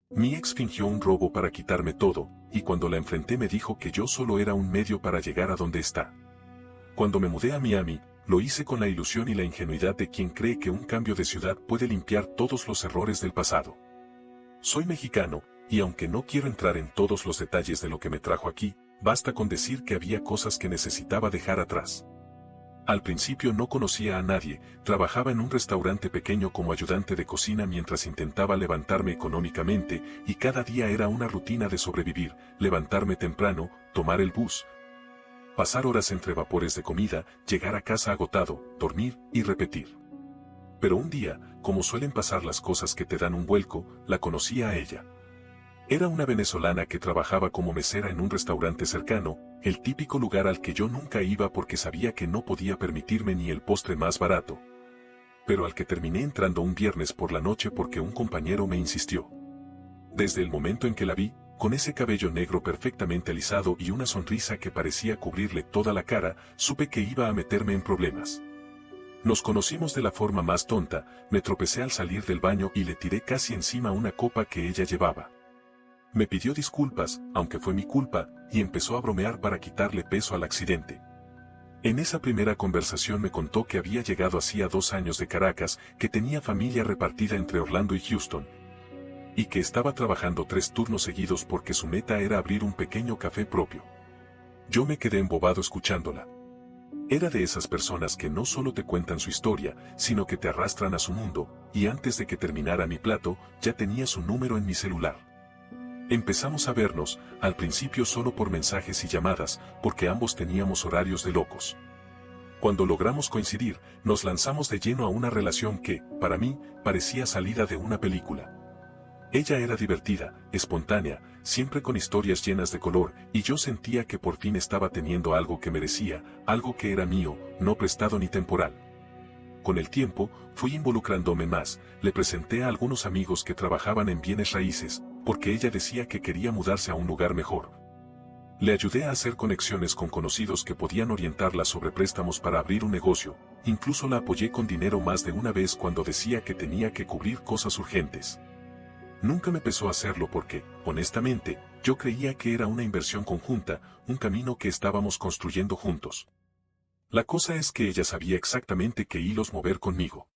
Mi ex fingió un robo para quitarme todo, y cuando la enfrenté me dijo que yo solo era un medio para llegar a donde está. Cuando me mudé a Miami, lo hice con la ilusión y la ingenuidad de quien cree que un cambio de ciudad puede limpiar todos los errores del pasado. Soy mexicano, y aunque no quiero entrar en todos los detalles de lo que me trajo aquí, basta con decir que había cosas que necesitaba dejar atrás. Al principio no conocía a nadie, trabajaba en un restaurante pequeño como ayudante de cocina mientras intentaba levantarme económicamente, y cada día era una rutina de sobrevivir, levantarme temprano, tomar el bus, pasar horas entre vapores de comida, llegar a casa agotado, dormir y repetir. Pero un día, como suelen pasar las cosas que te dan un vuelco, la conocí a ella. Era una venezolana que trabajaba como mesera en un restaurante cercano, el típico lugar al que yo nunca iba porque sabía que no podía permitirme ni el postre más barato. Pero al que terminé entrando un viernes por la noche porque un compañero me insistió. Desde el momento en que la vi, con ese cabello negro perfectamente alisado y una sonrisa que parecía cubrirle toda la cara, supe que iba a meterme en problemas. Nos conocimos de la forma más tonta, me tropecé al salir del baño y le tiré casi encima una copa que ella llevaba. Me pidió disculpas, aunque fue mi culpa, y empezó a bromear para quitarle peso al accidente. En esa primera conversación me contó que había llegado hacía 2 años de Caracas, que tenía familia repartida entre Orlando y Houston, y que estaba trabajando 3 turnos seguidos porque su meta era abrir un pequeño café propio. Yo me quedé embobado escuchándola. Era de esas personas que no solo te cuentan su historia, sino que te arrastran a su mundo, y antes de que terminara mi plato, ya tenía su número en mi celular. Empezamos a vernos, al principio solo por mensajes y llamadas, porque ambos teníamos horarios de locos. Cuando logramos coincidir, nos lanzamos de lleno a una relación que, para mí, parecía salida de una película. Ella era divertida, espontánea, siempre con historias llenas de color, y yo sentía que por fin estaba teniendo algo que merecía, algo que era mío, no prestado ni temporal. Con el tiempo, fui involucrándome más, le presenté a algunos amigos que trabajaban en bienes raíces, porque ella decía que quería mudarse a un lugar mejor. Le ayudé a hacer conexiones con conocidos que podían orientarla sobre préstamos para abrir un negocio, incluso la apoyé con dinero más de una vez cuando decía que tenía que cubrir cosas urgentes. Nunca me pesó hacerlo porque, honestamente, yo creía que era una inversión conjunta, un camino que estábamos construyendo juntos. La cosa es que ella sabía exactamente qué hilos mover conmigo.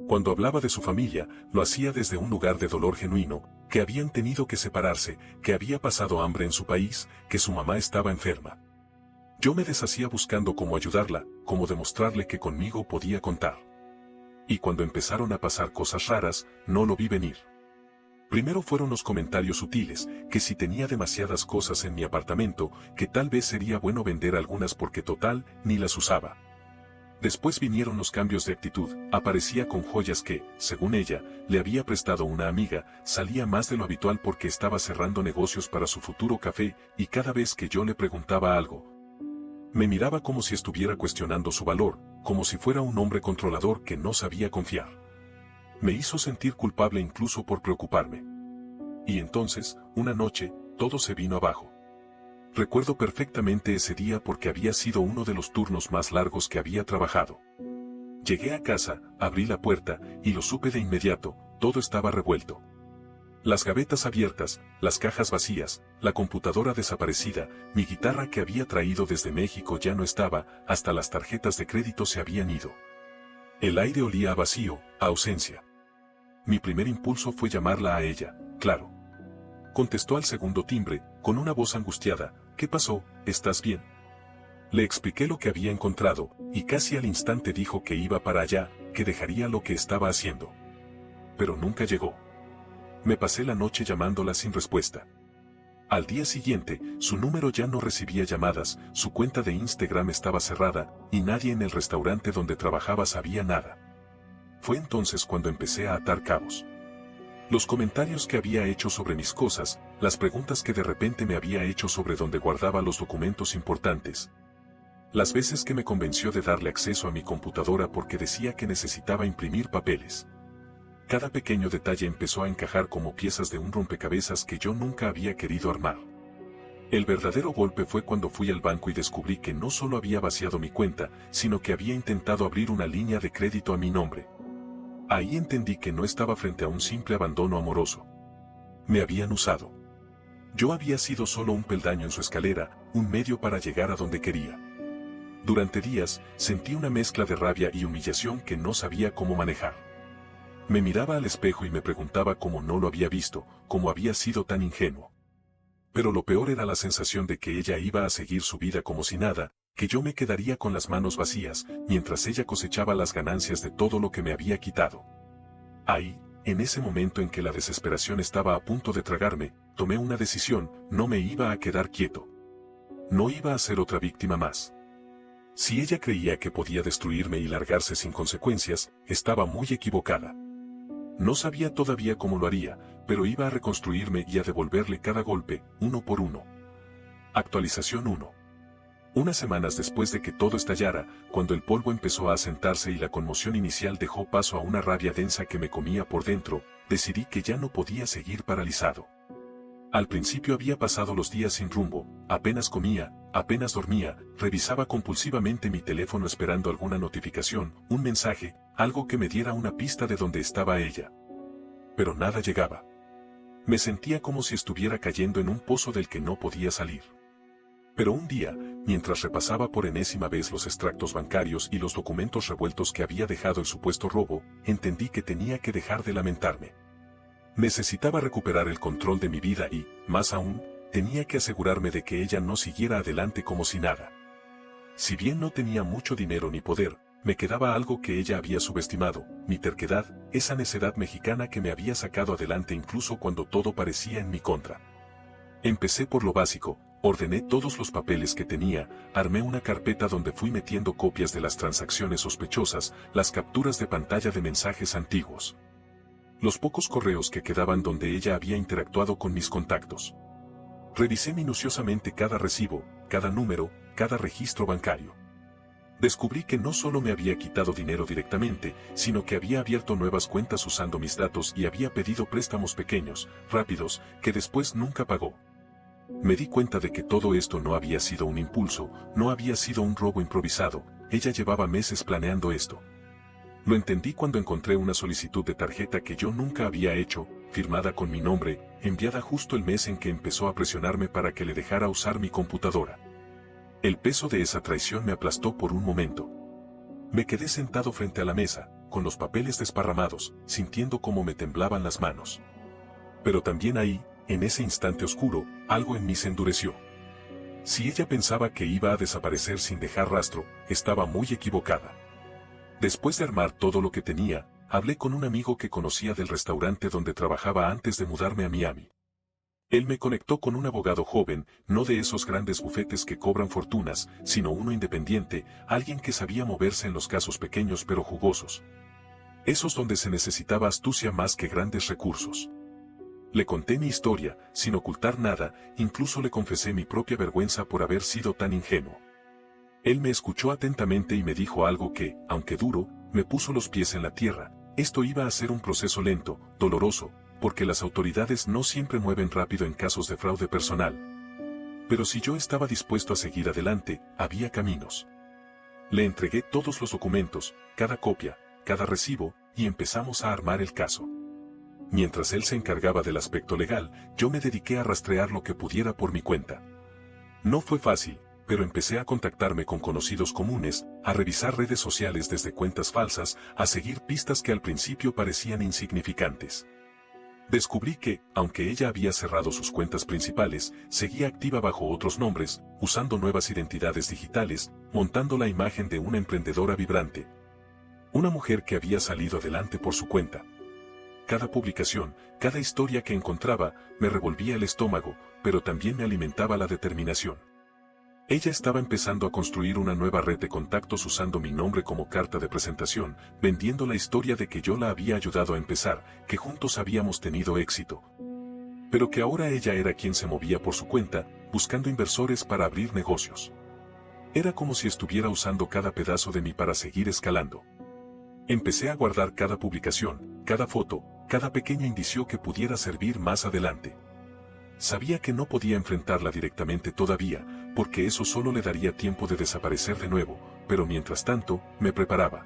Cuando hablaba de su familia, lo hacía desde un lugar de dolor genuino, que habían tenido que separarse, que había pasado hambre en su país, que su mamá estaba enferma. Yo me deshacía buscando cómo ayudarla, cómo demostrarle que conmigo podía contar. Y cuando empezaron a pasar cosas raras, no lo vi venir. Primero fueron los comentarios sutiles, que si tenía demasiadas cosas en mi apartamento, que tal vez sería bueno vender algunas porque total, ni las usaba. Después vinieron los cambios de actitud, aparecía con joyas que, según ella, le había prestado una amiga, salía más de lo habitual porque estaba cerrando negocios para su futuro café, y cada vez que yo le preguntaba algo, me miraba como si estuviera cuestionando su valor, como si fuera un hombre controlador que no sabía confiar. Me hizo sentir culpable incluso por preocuparme. Y entonces, una noche, todo se vino abajo. Recuerdo perfectamente ese día porque había sido uno de los turnos más largos que había trabajado. Llegué a casa, abrí la puerta, y lo supe de inmediato, todo estaba revuelto. Las gavetas abiertas, las cajas vacías, la computadora desaparecida, mi guitarra que había traído desde México ya no estaba, hasta las tarjetas de crédito se habían ido. El aire olía a vacío, a ausencia. Mi primer impulso fue llamarla a ella, claro. Contestó al segundo timbre, con una voz angustiada. ¿Qué pasó? ¿Estás bien? Le expliqué lo que había encontrado, y casi al instante dijo que iba para allá, que dejaría lo que estaba haciendo. Pero nunca llegó. Me pasé la noche llamándola sin respuesta. Al día siguiente, su número ya no recibía llamadas, su cuenta de Instagram estaba cerrada, y nadie en el restaurante donde trabajaba sabía nada. Fue entonces cuando empecé a atar cabos. Los comentarios que había hecho sobre mis cosas, las preguntas que de repente me había hecho sobre dónde guardaba los documentos importantes. Las veces que me convenció de darle acceso a mi computadora porque decía que necesitaba imprimir papeles. Cada pequeño detalle empezó a encajar como piezas de un rompecabezas que yo nunca había querido armar. El verdadero golpe fue cuando fui al banco y descubrí que no solo había vaciado mi cuenta, sino que había intentado abrir una línea de crédito a mi nombre. Ahí entendí que no estaba frente a un simple abandono amoroso. Me habían usado. Yo había sido solo un peldaño en su escalera, un medio para llegar a donde quería. Durante días, sentí una mezcla de rabia y humillación que no sabía cómo manejar. Me miraba al espejo y me preguntaba cómo no lo había visto, cómo había sido tan ingenuo. Pero lo peor era la sensación de que ella iba a seguir su vida como si nada, que yo me quedaría con las manos vacías, mientras ella cosechaba las ganancias de todo lo que me había quitado. Ahí, en ese momento en que la desesperación estaba a punto de tragarme, tomé una decisión: no me iba a quedar quieto. No iba a ser otra víctima más. Si ella creía que podía destruirme y largarse sin consecuencias, estaba muy equivocada. No sabía todavía cómo lo haría, pero iba a reconstruirme y a devolverle cada golpe, uno por uno. Actualización 1. Unas semanas después de que todo estallara, cuando el polvo empezó a asentarse y la conmoción inicial dejó paso a una rabia densa que me comía por dentro, decidí que ya no podía seguir paralizado. Al principio había pasado los días sin rumbo, apenas comía, apenas dormía, revisaba compulsivamente mi teléfono esperando alguna notificación, un mensaje, algo que me diera una pista de dónde estaba ella. Pero nada llegaba. Me sentía como si estuviera cayendo en un pozo del que no podía salir. Pero un día, mientras repasaba por enésima vez los extractos bancarios y los documentos revueltos que había dejado el supuesto robo, entendí que tenía que dejar de lamentarme. Necesitaba recuperar el control de mi vida y, más aún, tenía que asegurarme de que ella no siguiera adelante como si nada. Si bien no tenía mucho dinero ni poder, me quedaba algo que ella había subestimado: mi terquedad, esa necedad mexicana que me había sacado adelante incluso cuando todo parecía en mi contra. Empecé por lo básico, ordené todos los papeles que tenía, armé una carpeta donde fui metiendo copias de las transacciones sospechosas, las capturas de pantalla de mensajes antiguos, los pocos correos que quedaban donde ella había interactuado con mis contactos. Revisé minuciosamente cada recibo, cada número, cada registro bancario. Descubrí que no solo me había quitado dinero directamente, sino que había abierto nuevas cuentas usando mis datos y había pedido préstamos pequeños, rápidos, que después nunca pagó. Me di cuenta de que todo esto no había sido un impulso, no había sido un robo improvisado, ella llevaba meses planeando esto. Lo entendí cuando encontré una solicitud de tarjeta que yo nunca había hecho, firmada con mi nombre, enviada justo el mes en que empezó a presionarme para que le dejara usar mi computadora. El peso de esa traición me aplastó por un momento. Me quedé sentado frente a la mesa, con los papeles desparramados, sintiendo cómo me temblaban las manos. Pero también ahí, en ese instante oscuro, algo en mí se endureció. Si ella pensaba que iba a desaparecer sin dejar rastro, estaba muy equivocada. Después de armar todo lo que tenía, hablé con un amigo que conocía del restaurante donde trabajaba antes de mudarme a Miami. Él me conectó con un abogado joven, no de esos grandes bufetes que cobran fortunas, sino uno independiente, alguien que sabía moverse en los casos pequeños pero jugosos. Esos donde se necesitaba astucia más que grandes recursos. Le conté mi historia, sin ocultar nada, incluso le confesé mi propia vergüenza por haber sido tan ingenuo. Él me escuchó atentamente y me dijo algo que, aunque duro, me puso los pies en la tierra: esto iba a ser un proceso lento, doloroso, porque las autoridades no siempre mueven rápido en casos de fraude personal. Pero si yo estaba dispuesto a seguir adelante, había caminos. Le entregué todos los documentos, cada copia, cada recibo, y empezamos a armar el caso. Mientras él se encargaba del aspecto legal, yo me dediqué a rastrear lo que pudiera por mi cuenta. No fue fácil, pero empecé a contactarme con conocidos comunes, a revisar redes sociales desde cuentas falsas, a seguir pistas que al principio parecían insignificantes. Descubrí que, aunque ella había cerrado sus cuentas principales, seguía activa bajo otros nombres, usando nuevas identidades digitales, montando la imagen de una emprendedora vibrante. Una mujer que había salido adelante por su cuenta. Cada publicación, cada historia que encontraba, me revolvía el estómago, pero también me alimentaba la determinación. Ella estaba empezando a construir una nueva red de contactos usando mi nombre como carta de presentación, vendiendo la historia de que yo la había ayudado a empezar, que juntos habíamos tenido éxito. Pero que ahora ella era quien se movía por su cuenta, buscando inversores para abrir negocios. Era como si estuviera usando cada pedazo de mí para seguir escalando. Empecé a guardar cada publicación, cada foto, cada pequeño indicio que pudiera servir más adelante. Sabía que no podía enfrentarla directamente todavía, porque eso solo le daría tiempo de desaparecer de nuevo, pero mientras tanto, me preparaba.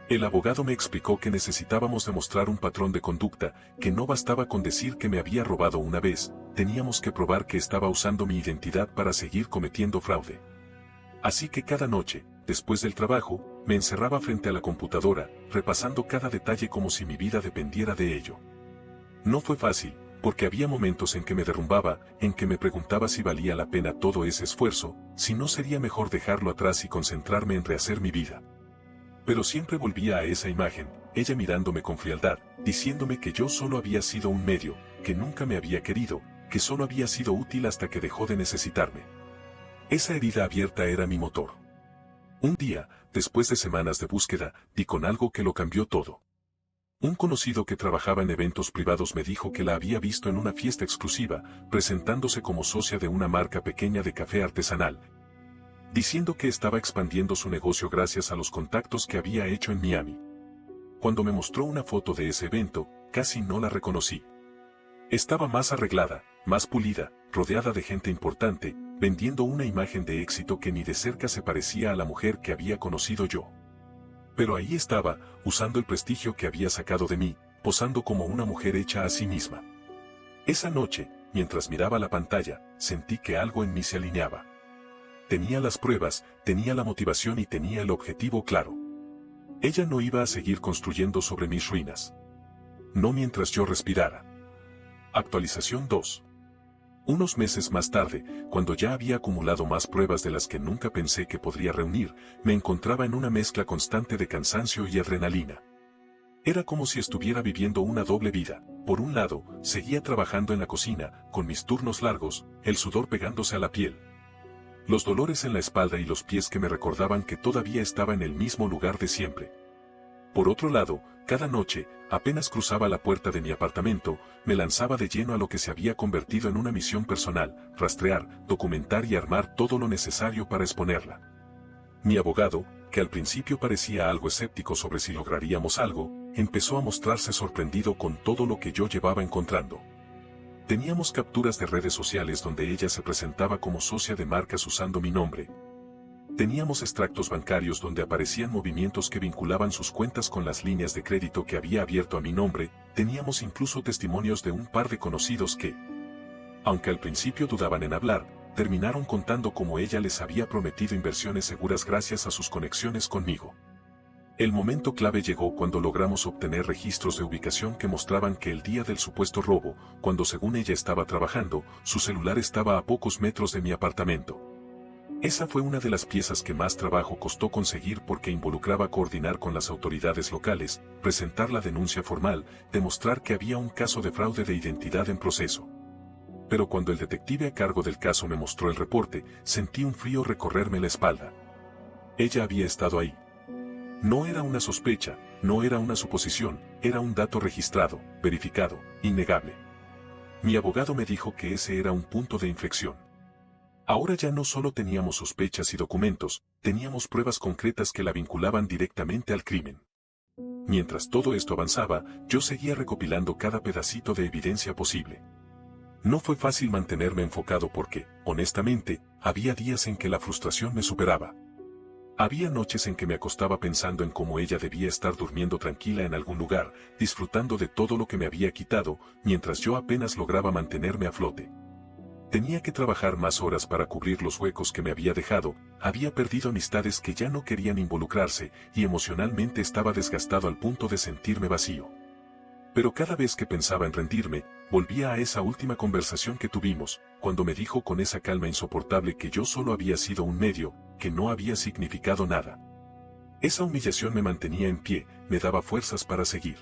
El abogado me explicó que necesitábamos demostrar un patrón de conducta, que no bastaba con decir que me había robado una vez, teníamos que probar que estaba usando mi identidad para seguir cometiendo fraude. Así que cada noche, después del trabajo, me encerraba frente a la computadora, repasando cada detalle como si mi vida dependiera de ello. No fue fácil, porque había momentos en que me derrumbaba, en que me preguntaba si valía la pena todo ese esfuerzo, si no sería mejor dejarlo atrás y concentrarme en rehacer mi vida. Pero siempre volvía a esa imagen, ella mirándome con frialdad, diciéndome que yo solo había sido un medio, que nunca me había querido, que solo había sido útil hasta que dejó de necesitarme. Esa herida abierta era mi motor. Un día, después de semanas de búsqueda, di con algo que lo cambió todo. Un conocido que trabajaba en eventos privados me dijo que la había visto en una fiesta exclusiva, presentándose como socia de una marca pequeña de café artesanal, diciendo que estaba expandiendo su negocio gracias a los contactos que había hecho en Miami. Cuando me mostró una foto de ese evento, casi no la reconocí. Estaba más arreglada, más pulida, rodeada de gente importante, vendiendo una imagen de éxito que ni de cerca se parecía a la mujer que había conocido yo. Pero ahí estaba, usando el prestigio que había sacado de mí, posando como una mujer hecha a sí misma. Esa noche, mientras miraba la pantalla, sentí que algo en mí se alineaba. Tenía las pruebas, tenía la motivación y tenía el objetivo claro. Ella no iba a seguir construyendo sobre mis ruinas. No mientras yo respirara. Actualización 2. Unos meses más tarde, cuando ya había acumulado más pruebas de las que nunca pensé que podría reunir, me encontraba en una mezcla constante de cansancio y adrenalina. Era como si estuviera viviendo una doble vida. Por un lado, seguía trabajando en la cocina, con mis turnos largos, el sudor pegándose a la piel. Los dolores en la espalda y los pies que me recordaban que todavía estaba en el mismo lugar de siempre. Por otro lado, cada noche, apenas cruzaba la puerta de mi apartamento, me lanzaba de lleno a lo que se había convertido en una misión personal, rastrear, documentar y armar todo lo necesario para exponerla. Mi abogado, que al principio parecía algo escéptico sobre si lograríamos algo, empezó a mostrarse sorprendido con todo lo que yo llevaba encontrando. Teníamos capturas de redes sociales donde ella se presentaba como socia de marcas usando mi nombre. Teníamos extractos bancarios donde aparecían movimientos que vinculaban sus cuentas con las líneas de crédito que había abierto a mi nombre, teníamos incluso testimonios de un par de conocidos que, aunque al principio dudaban en hablar, terminaron contando cómo ella les había prometido inversiones seguras gracias a sus conexiones conmigo. El momento clave llegó cuando logramos obtener registros de ubicación que mostraban que el día del supuesto robo, cuando según ella estaba trabajando, su celular estaba a pocos metros de mi apartamento. Esa fue una de las piezas que más trabajo costó conseguir porque involucraba coordinar con las autoridades locales, presentar la denuncia formal, demostrar que había un caso de fraude de identidad en proceso. Pero cuando el detective a cargo del caso me mostró el reporte, sentí un frío recorrerme la espalda. Ella había estado ahí. No era una sospecha, no era una suposición, era un dato registrado, verificado, innegable. Mi abogado me dijo que ese era un punto de inflexión. Ahora ya no solo teníamos sospechas y documentos, teníamos pruebas concretas que la vinculaban directamente al crimen. Mientras todo esto avanzaba, yo seguía recopilando cada pedacito de evidencia posible. No fue fácil mantenerme enfocado porque, honestamente, había días en que la frustración me superaba. Había noches en que me acostaba pensando en cómo ella debía estar durmiendo tranquila en algún lugar, disfrutando de todo lo que me había quitado, mientras yo apenas lograba mantenerme a flote. Tenía que trabajar más horas para cubrir los huecos que me había dejado, había perdido amistades que ya no querían involucrarse, y emocionalmente estaba desgastado al punto de sentirme vacío. Pero cada vez que pensaba en rendirme, volvía a esa última conversación que tuvimos, cuando me dijo con esa calma insoportable que yo solo había sido un medio, que no había significado nada. Esa humillación me mantenía en pie, me daba fuerzas para seguir.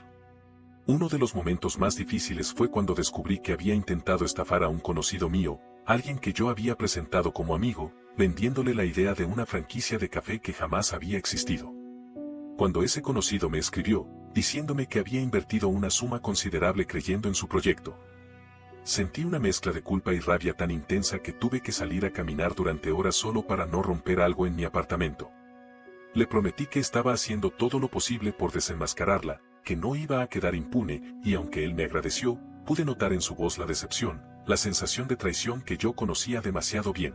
Uno de los momentos más difíciles fue cuando descubrí que había intentado estafar a un conocido mío, alguien que yo había presentado como amigo, vendiéndole la idea de una franquicia de café que jamás había existido. Cuando ese conocido me escribió, diciéndome que había invertido una suma considerable creyendo en su proyecto, sentí una mezcla de culpa y rabia tan intensa que tuve que salir a caminar durante horas solo para no romper algo en mi apartamento. Le prometí que estaba haciendo todo lo posible por desenmascararla, que no iba a quedar impune, y aunque él me agradeció, pude notar en su voz la decepción, la sensación de traición que yo conocía demasiado bien.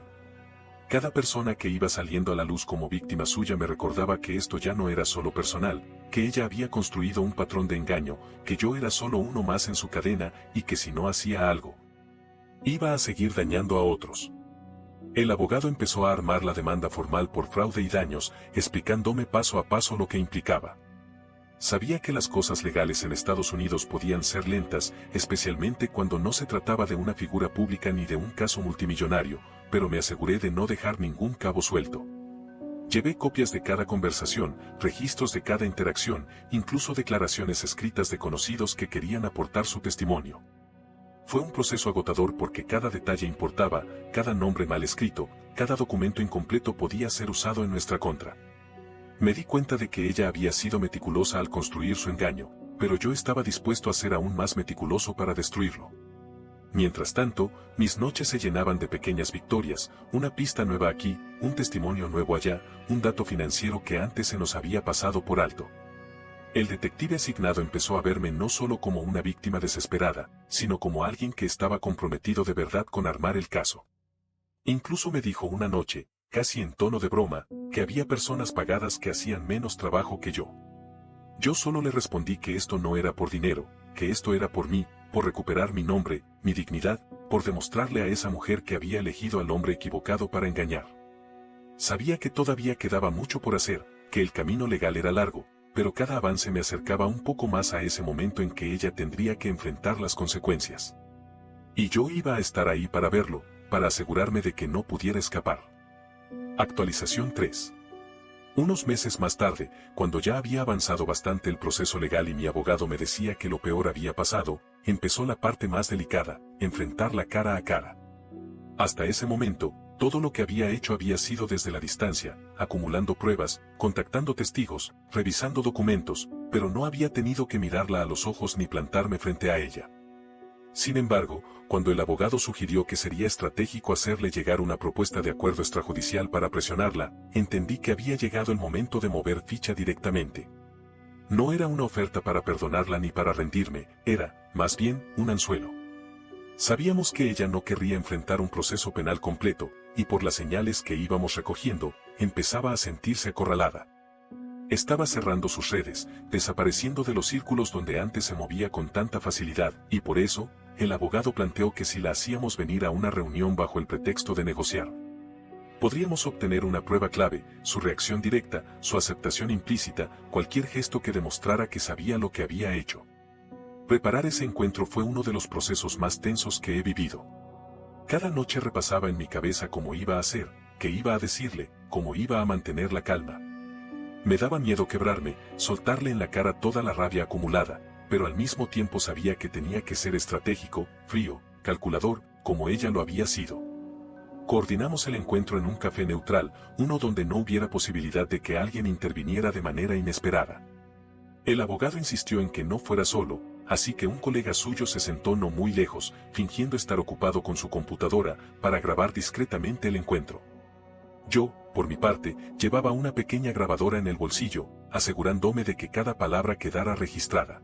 Cada persona que iba saliendo a la luz como víctima suya me recordaba que esto ya no era solo personal, que ella había construido un patrón de engaño, que yo era solo uno más en su cadena y que si no hacía algo, iba a seguir dañando a otros. El abogado empezó a armar la demanda formal por fraude y daños, explicándome paso a paso lo que implicaba. Sabía que las cosas legales en Estados Unidos podían ser lentas, especialmente cuando no se trataba de una figura pública ni de un caso multimillonario, pero me aseguré de no dejar ningún cabo suelto. Llevé copias de cada conversación, registros de cada interacción, incluso declaraciones escritas de conocidos que querían aportar su testimonio. Fue un proceso agotador porque cada detalle importaba, cada nombre mal escrito, cada documento incompleto podía ser usado en nuestra contra. Me di cuenta de que ella había sido meticulosa al construir su engaño, pero yo estaba dispuesto a ser aún más meticuloso para destruirlo. Mientras tanto, mis noches se llenaban de pequeñas victorias, una pista nueva aquí, un testimonio nuevo allá, un dato financiero que antes se nos había pasado por alto. El detective asignado empezó a verme no solo como una víctima desesperada, sino como alguien que estaba comprometido de verdad con armar el caso. Incluso me dijo una noche, casi en tono de broma, que había personas pagadas que hacían menos trabajo que yo. Yo solo le respondí que esto no era por dinero, que esto era por mí, por recuperar mi nombre, mi dignidad, por demostrarle a esa mujer que había elegido al hombre equivocado para engañar. Sabía que todavía quedaba mucho por hacer, que el camino legal era largo, pero cada avance me acercaba un poco más a ese momento en que ella tendría que enfrentar las consecuencias. Y yo iba a estar ahí para verlo, para asegurarme de que no pudiera escapar. Actualización 3. Unos meses más tarde, cuando ya había avanzado bastante el proceso legal y mi abogado me decía que lo peor había pasado, empezó la parte más delicada, enfrentarla cara a cara. Hasta ese momento, todo lo que había hecho había sido desde la distancia, acumulando pruebas, contactando testigos, revisando documentos, pero no había tenido que mirarla a los ojos ni plantarme frente a ella. Sin embargo, cuando el abogado sugirió que sería estratégico hacerle llegar una propuesta de acuerdo extrajudicial para presionarla, entendí que había llegado el momento de mover ficha directamente. No era una oferta para perdonarla ni para rendirme, era, más bien, un anzuelo. Sabíamos que ella no querría enfrentar un proceso penal completo, y por las señales que íbamos recogiendo, empezaba a sentirse acorralada. Estaba cerrando sus redes, desapareciendo de los círculos donde antes se movía con tanta facilidad, y por eso, el abogado planteó que si la hacíamos venir a una reunión bajo el pretexto de negociar, podríamos obtener una prueba clave, su reacción directa, su aceptación implícita, cualquier gesto que demostrara que sabía lo que había hecho. Preparar ese encuentro fue uno de los procesos más tensos que he vivido. Cada noche repasaba en mi cabeza cómo iba a hacer, qué iba a decirle, cómo iba a mantener la calma. Me daba miedo quebrarme, soltarle en la cara toda la rabia acumulada, pero al mismo tiempo sabía que tenía que ser estratégico, frío, calculador, como ella lo había sido. Coordinamos el encuentro en un café neutral, uno donde no hubiera posibilidad de que alguien interviniera de manera inesperada. El abogado insistió en que no fuera solo, así que un colega suyo se sentó no muy lejos, fingiendo estar ocupado con su computadora, para grabar discretamente el encuentro. Yo, por mi parte, llevaba una pequeña grabadora en el bolsillo, asegurándome de que cada palabra quedara registrada.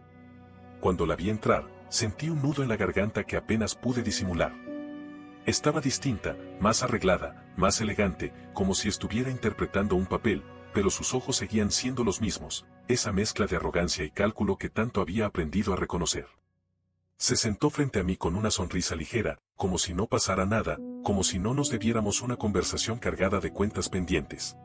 Cuando la vi entrar, sentí un nudo en la garganta que apenas pude disimular. Estaba distinta, más arreglada, más elegante, como si estuviera interpretando un papel, pero sus ojos seguían siendo los mismos, esa mezcla de arrogancia y cálculo que tanto había aprendido a reconocer. Se sentó frente a mí con una sonrisa ligera, como si no pasara nada, como si no nos debiéramos una conversación cargada de cuentas pendientes.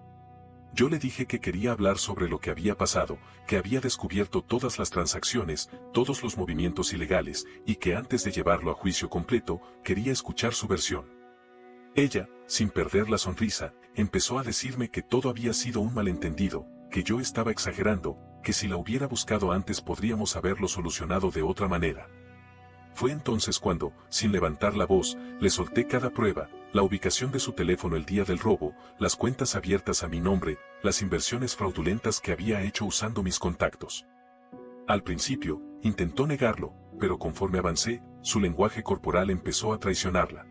Yo le dije que quería hablar sobre lo que había pasado, que había descubierto todas las transacciones, todos los movimientos ilegales, y que antes de llevarlo a juicio completo, quería escuchar su versión. Ella, sin perder la sonrisa, empezó a decirme que todo había sido un malentendido, que yo estaba exagerando, que si la hubiera buscado antes podríamos haberlo solucionado de otra manera. Fue entonces cuando, sin levantar la voz, le solté cada prueba, la ubicación de su teléfono el día del robo, las cuentas abiertas a mi nombre, las inversiones fraudulentas que había hecho usando mis contactos. Al principio, intentó negarlo, pero conforme avancé, su lenguaje corporal empezó a traicionarla.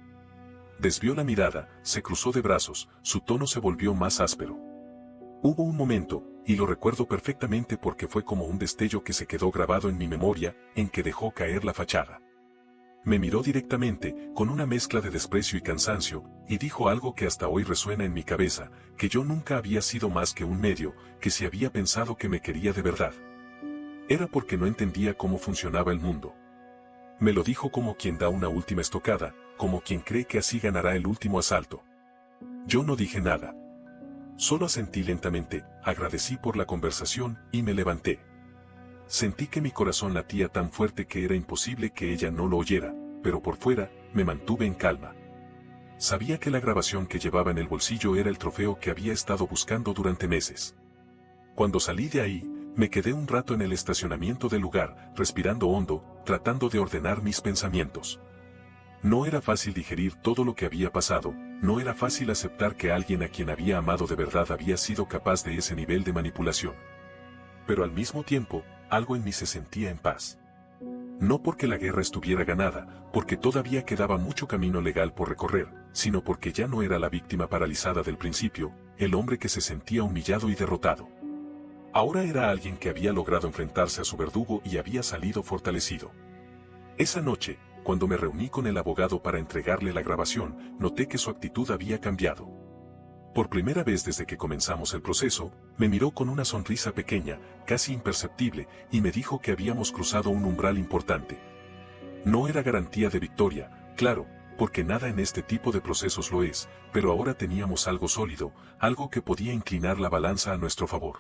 Desvió la mirada, se cruzó de brazos, su tono se volvió más áspero. Hubo un momento, y lo recuerdo perfectamente porque fue como un destello que se quedó grabado en mi memoria, en que dejó caer la fachada. Me miró directamente, con una mezcla de desprecio y cansancio, y dijo algo que hasta hoy resuena en mi cabeza, que yo nunca había sido más que un medio, que si había pensado que me quería de verdad, era porque no entendía cómo funcionaba el mundo. Me lo dijo como quien da una última estocada, como quien cree que así ganará el último asalto. Yo no dije nada. Solo asentí lentamente, agradecí por la conversación y me levanté. Sentí que mi corazón latía tan fuerte que era imposible que ella no lo oyera, pero por fuera, me mantuve en calma. Sabía que la grabación que llevaba en el bolsillo era el trofeo que había estado buscando durante meses. Cuando salí de ahí, me quedé un rato en el estacionamiento del lugar, respirando hondo, tratando de ordenar mis pensamientos. No era fácil digerir todo lo que había pasado, no era fácil aceptar que alguien a quien había amado de verdad había sido capaz de ese nivel de manipulación. Pero al mismo tiempo, algo en mí se sentía en paz. No porque la guerra estuviera ganada, porque todavía quedaba mucho camino legal por recorrer, sino porque ya no era la víctima paralizada del principio, el hombre que se sentía humillado y derrotado. Ahora era alguien que había logrado enfrentarse a su verdugo y había salido fortalecido. Esa noche, cuando me reuní con el abogado para entregarle la grabación, noté que su actitud había cambiado. Por primera vez desde que comenzamos el proceso, me miró con una sonrisa pequeña, casi imperceptible, y me dijo que habíamos cruzado un umbral importante. No era garantía de victoria, claro, porque nada en este tipo de procesos lo es, pero ahora teníamos algo sólido, algo que podía inclinar la balanza a nuestro favor.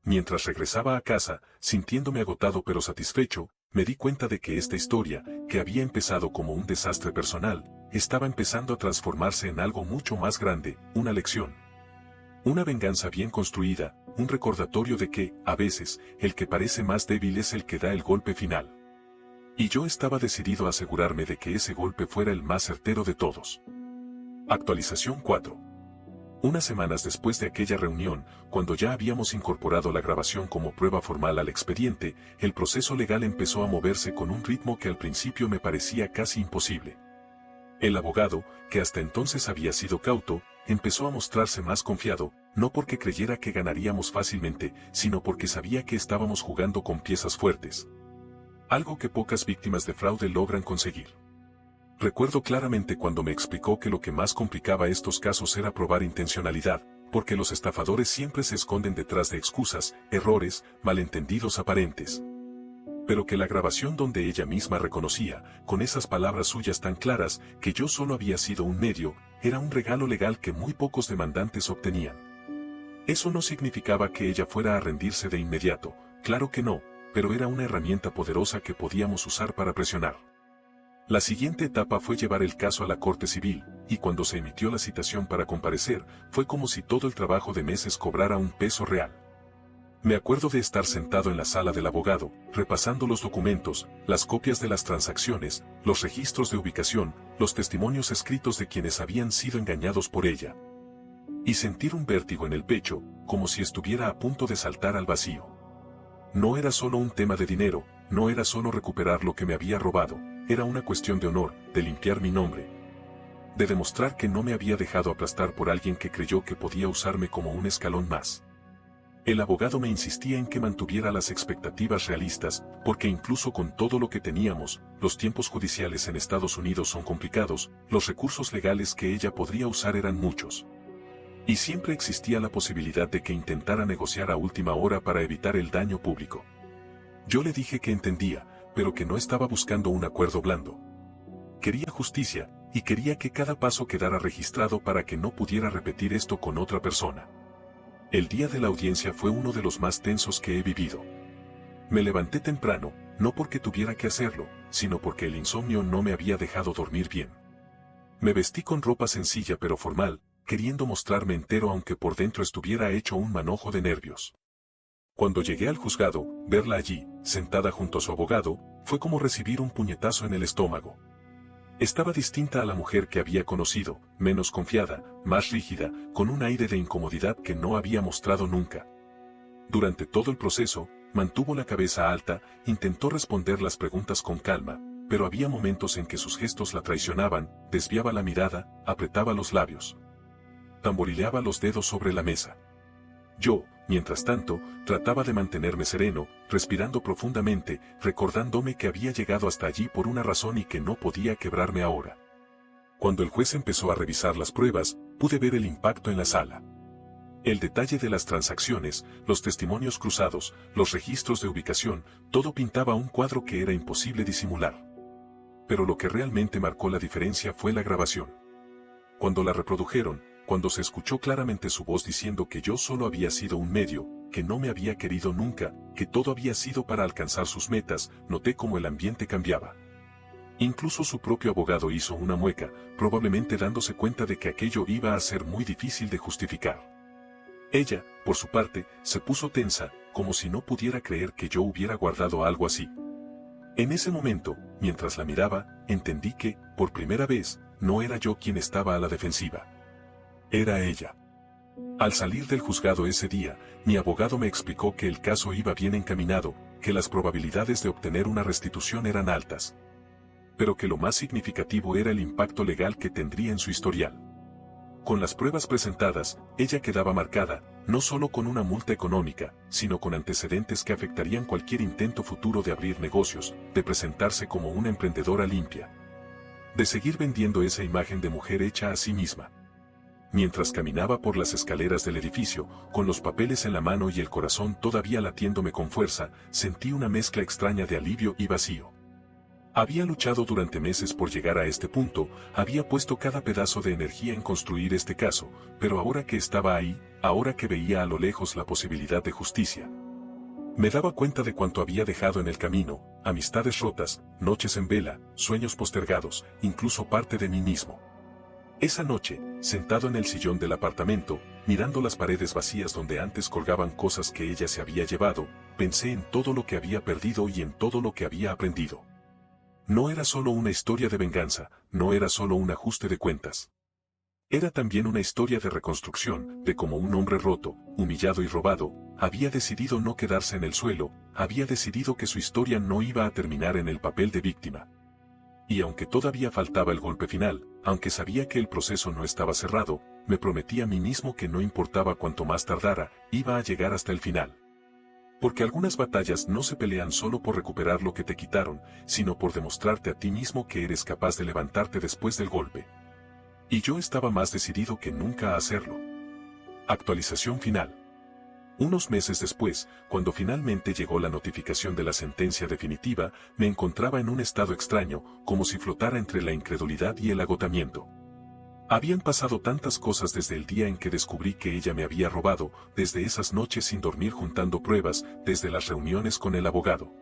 Mientras regresaba a casa, sintiéndome agotado pero satisfecho, me di cuenta de que esta historia, que había empezado como un desastre personal, estaba empezando a transformarse en algo mucho más grande, una lección. Una venganza bien construida, un recordatorio de que, a veces, el que parece más débil es el que da el golpe final. Y yo estaba decidido a asegurarme de que ese golpe fuera el más certero de todos. Actualización 4. Unas semanas después de aquella reunión, cuando ya habíamos incorporado la grabación como prueba formal al expediente, el proceso legal empezó a moverse con un ritmo que al principio me parecía casi imposible. El abogado, que hasta entonces había sido cauto, empezó a mostrarse más confiado, no porque creyera que ganaríamos fácilmente, sino porque sabía que estábamos jugando con piezas fuertes. Algo que pocas víctimas de fraude logran conseguir. Recuerdo claramente cuando me explicó que lo que más complicaba estos casos era probar intencionalidad, porque los estafadores siempre se esconden detrás de excusas, errores, malentendidos aparentes. Pero que la grabación donde ella misma reconocía, con esas palabras suyas tan claras, que yo solo había sido un medio, era un regalo legal que muy pocos demandantes obtenían. Eso no significaba que ella fuera a rendirse de inmediato, claro que no, pero era una herramienta poderosa que podíamos usar para presionar. La siguiente etapa fue llevar el caso a la Corte Civil, y cuando se emitió la citación para comparecer, fue como si todo el trabajo de meses cobrara un peso real. Me acuerdo de estar sentado en la sala del abogado, repasando los documentos, las copias de las transacciones, los registros de ubicación, los testimonios escritos de quienes habían sido engañados por ella. Y sentir un vértigo en el pecho, como si estuviera a punto de saltar al vacío. No era solo un tema de dinero, no era solo recuperar lo que me había robado, era una cuestión de honor, de limpiar mi nombre. De demostrar que no me había dejado aplastar por alguien que creyó que podía usarme como un escalón más. El abogado me insistía en que mantuviera las expectativas realistas, porque incluso con todo lo que teníamos, los tiempos judiciales en Estados Unidos son complicados, los recursos legales que ella podría usar eran muchos. Y siempre existía la posibilidad de que intentara negociar a última hora para evitar el daño público. Yo le dije que entendía, pero que no estaba buscando un acuerdo blando. Quería justicia, y quería que cada paso quedara registrado para que no pudiera repetir esto con otra persona. El día de la audiencia fue uno de los más tensos que he vivido. Me levanté temprano, no porque tuviera que hacerlo, sino porque el insomnio no me había dejado dormir bien. Me vestí con ropa sencilla pero formal, queriendo mostrarme entero aunque por dentro estuviera hecho un manojo de nervios. Cuando llegué al juzgado, verla allí, sentada junto a su abogado, fue como recibir un puñetazo en el estómago. Estaba distinta a la mujer que había conocido, menos confiada, más rígida, con un aire de incomodidad que no había mostrado nunca. Durante todo el proceso, mantuvo la cabeza alta, intentó responder las preguntas con calma, pero había momentos en que sus gestos la traicionaban, desviaba la mirada, apretaba los labios. Tamborileaba los dedos sobre la mesa. Yo, Mientras tanto, trataba de mantenerme sereno, respirando profundamente, recordándome que había llegado hasta allí por una razón y que no podía quebrarme ahora. Cuando el juez empezó a revisar las pruebas, pude ver el impacto en la sala. El detalle de las transacciones, los testimonios cruzados, los registros de ubicación, todo pintaba un cuadro que era imposible disimular. Pero lo que realmente marcó la diferencia fue la grabación. Cuando la reprodujeron, cuando se escuchó claramente su voz diciendo que yo solo había sido un medio, que no me había querido nunca, que todo había sido para alcanzar sus metas, noté cómo el ambiente cambiaba. Incluso su propio abogado hizo una mueca, probablemente dándose cuenta de que aquello iba a ser muy difícil de justificar. Ella, por su parte, se puso tensa, como si no pudiera creer que yo hubiera guardado algo así. En ese momento, mientras la miraba, entendí que, por primera vez, no era yo quien estaba a la defensiva. Era ella. Al salir del juzgado ese día, mi abogado me explicó que el caso iba bien encaminado, que las probabilidades de obtener una restitución eran altas. Pero que lo más significativo era el impacto legal que tendría en su historial. Con las pruebas presentadas, ella quedaba marcada, no solo con una multa económica, sino con antecedentes que afectarían cualquier intento futuro de abrir negocios, de presentarse como una emprendedora limpia. De seguir vendiendo esa imagen de mujer hecha a sí misma. Mientras caminaba por las escaleras del edificio, con los papeles en la mano y el corazón todavía latiéndome con fuerza, sentí una mezcla extraña de alivio y vacío. Había luchado durante meses por llegar a este punto, había puesto cada pedazo de energía en construir este caso, pero ahora que estaba ahí, ahora que veía a lo lejos la posibilidad de justicia, me daba cuenta de cuánto había dejado en el camino, amistades rotas, noches en vela, sueños postergados, incluso parte de mí mismo. Esa noche, sentado en el sillón del apartamento, mirando las paredes vacías donde antes colgaban cosas que ella se había llevado, pensé en todo lo que había perdido y en todo lo que había aprendido. No era solo una historia de venganza, no era solo un ajuste de cuentas. Era también una historia de reconstrucción, de cómo un hombre roto, humillado y robado, había decidido no quedarse en el suelo, había decidido que su historia no iba a terminar en el papel de víctima. Y aunque todavía faltaba el golpe final, aunque sabía que el proceso no estaba cerrado, me prometí a mí mismo que no importaba cuánto más tardara, iba a llegar hasta el final. Porque algunas batallas no se pelean solo por recuperar lo que te quitaron, sino por demostrarte a ti mismo que eres capaz de levantarte después del golpe. Y yo estaba más decidido que nunca a hacerlo. Actualización final. Unos meses después, cuando finalmente llegó la notificación de la sentencia definitiva, me encontraba en un estado extraño, como si flotara entre la incredulidad y el agotamiento. Habían pasado tantas cosas desde el día en que descubrí que ella me había robado, desde esas noches sin dormir juntando pruebas, desde las reuniones con el abogado.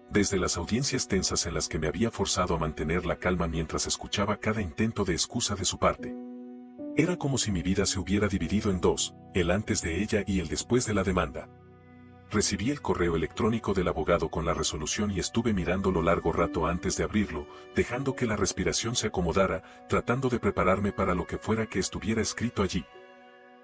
Desde las audiencias tensas en las que me había forzado a mantener la calma mientras escuchaba cada intento de excusa de su parte. Era como si mi vida se hubiera dividido en dos, el antes de ella y el después de la demanda. Recibí el correo electrónico del abogado con la resolución y estuve mirándolo largo rato antes de abrirlo, dejando que la respiración se acomodara, tratando de prepararme para lo que fuera que estuviera escrito allí.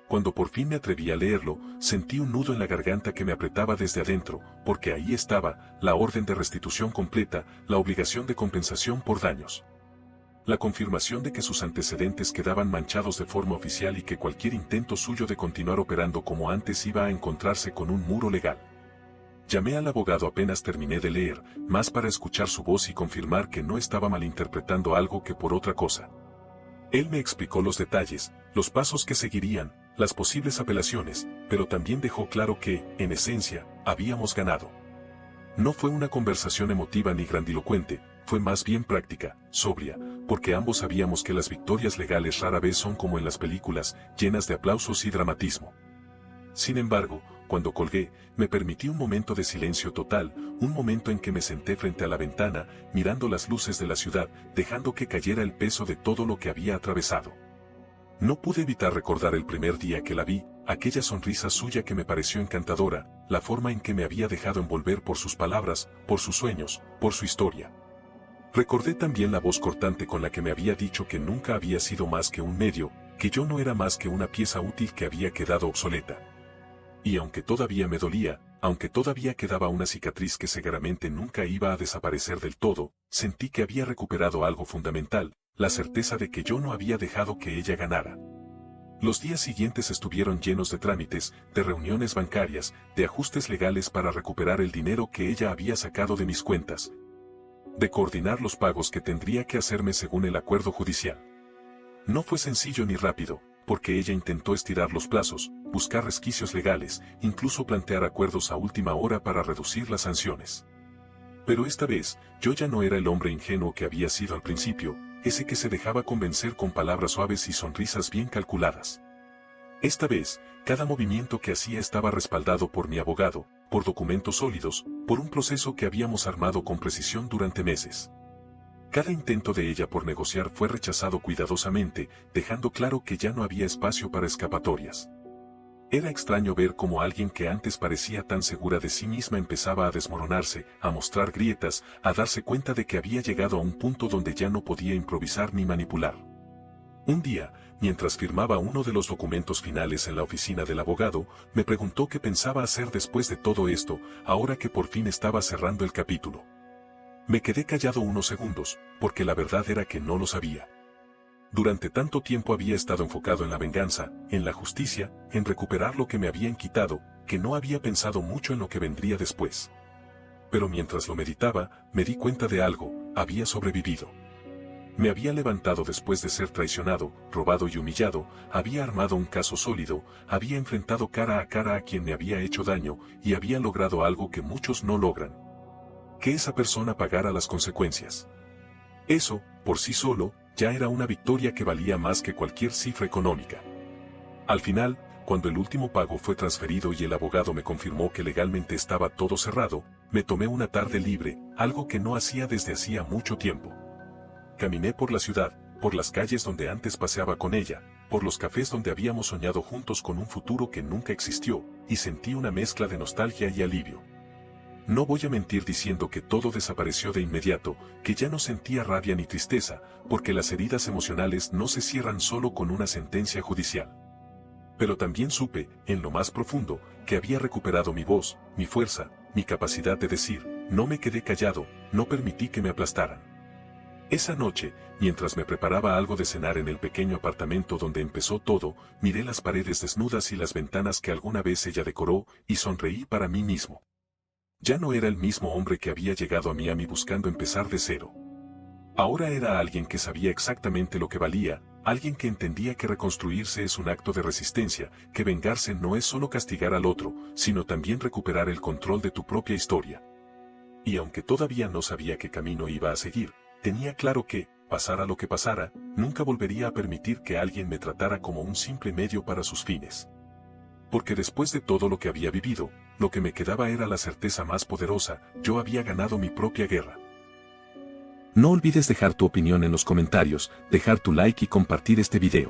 Cuando por fin me atreví a leerlo, sentí un nudo en la garganta que me apretaba desde adentro, porque ahí estaba, la orden de restitución completa, la obligación de compensación por daños. La confirmación de que sus antecedentes quedaban manchados de forma oficial y que cualquier intento suyo de continuar operando como antes iba a encontrarse con un muro legal. Llamé al abogado apenas terminé de leer, más para escuchar su voz y confirmar que no estaba malinterpretando algo que por otra cosa. Él me explicó los detalles, los pasos que seguirían, las posibles apelaciones, pero también dejó claro que, en esencia, habíamos ganado. No fue una conversación emotiva ni grandilocuente, fue más bien práctica, sobria, porque ambos sabíamos que las victorias legales rara vez son como en las películas, llenas de aplausos y dramatismo. Sin embargo, cuando colgué, me permití un momento de silencio total, un momento en que me senté frente a la ventana, mirando las luces de la ciudad, dejando que cayera el peso de todo lo que había atravesado. No pude evitar recordar el primer día que la vi, aquella sonrisa suya que me pareció encantadora, la forma en que me había dejado envolver por sus palabras, por sus sueños, por su historia. Recordé también la voz cortante con la que me había dicho que nunca había sido más que un medio, que yo no era más que una pieza útil que había quedado obsoleta. Y aunque todavía me dolía, aunque todavía quedaba una cicatriz que seguramente nunca iba a desaparecer del todo, sentí que había recuperado algo fundamental, la certeza de que yo no había dejado que ella ganara. Los días siguientes estuvieron llenos de trámites, de reuniones bancarias, de ajustes legales para recuperar el dinero que ella había sacado de mis cuentas, de coordinar los pagos que tendría que hacerme según el acuerdo judicial. No fue sencillo ni rápido, porque ella intentó estirar los plazos, buscar resquicios legales, incluso plantear acuerdos a última hora para reducir las sanciones. Pero esta vez, yo ya no era el hombre ingenuo que había sido al principio, ese que se dejaba convencer con palabras suaves y sonrisas bien calculadas. Esta vez, cada movimiento que hacía estaba respaldado por mi abogado, por documentos sólidos, por un proceso que habíamos armado con precisión durante meses. Cada intento de ella por negociar fue rechazado cuidadosamente, dejando claro que ya no había espacio para escapatorias. Era extraño ver cómo alguien que antes parecía tan segura de sí misma empezaba a desmoronarse, a mostrar grietas, a darse cuenta de que había llegado a un punto donde ya no podía improvisar ni manipular. Un día, mientras firmaba uno de los documentos finales en la oficina del abogado, me preguntó qué pensaba hacer después de todo esto, ahora que por fin estaba cerrando el capítulo. Me quedé callado unos segundos, porque la verdad era que no lo sabía. Durante tanto tiempo había estado enfocado en la venganza, en la justicia, en recuperar lo que me habían quitado, que no había pensado mucho en lo que vendría después. Pero mientras lo meditaba, me di cuenta de algo: había sobrevivido. Me había levantado después de ser traicionado, robado y humillado, había armado un caso sólido, había enfrentado cara a cara a quien me había hecho daño, y había logrado algo que muchos no logran: que esa persona pagara las consecuencias. Eso, por sí solo, ya era una victoria que valía más que cualquier cifra económica. Al final, cuando el último pago fue transferido y el abogado me confirmó que legalmente estaba todo cerrado, me tomé una tarde libre, algo que no hacía desde hacía mucho tiempo. Caminé por la ciudad, por las calles donde antes paseaba con ella, por los cafés donde habíamos soñado juntos con un futuro que nunca existió, y sentí una mezcla de nostalgia y alivio. No voy a mentir diciendo que todo desapareció de inmediato, que ya no sentía rabia ni tristeza, porque las heridas emocionales no se cierran solo con una sentencia judicial. Pero también supe, en lo más profundo, que había recuperado mi voz, mi fuerza, mi capacidad de decir. No me quedé callado, no permití que me aplastaran. Esa noche, mientras me preparaba algo de cenar en el pequeño apartamento donde empezó todo, miré las paredes desnudas y las ventanas que alguna vez ella decoró, y sonreí para mí mismo. Ya no era el mismo hombre que había llegado a Miami buscando empezar de cero. Ahora era alguien que sabía exactamente lo que valía, alguien que entendía que reconstruirse es un acto de resistencia, que vengarse no es solo castigar al otro, sino también recuperar el control de tu propia historia. Y aunque todavía no sabía qué camino iba a seguir, tenía claro que, pasara lo que pasara, nunca volvería a permitir que alguien me tratara como un simple medio para sus fines. Porque después de todo lo que había vivido, lo que me quedaba era la certeza más poderosa: yo había ganado mi propia guerra. No olvides dejar tu opinión en los comentarios, dejar tu like y compartir este video.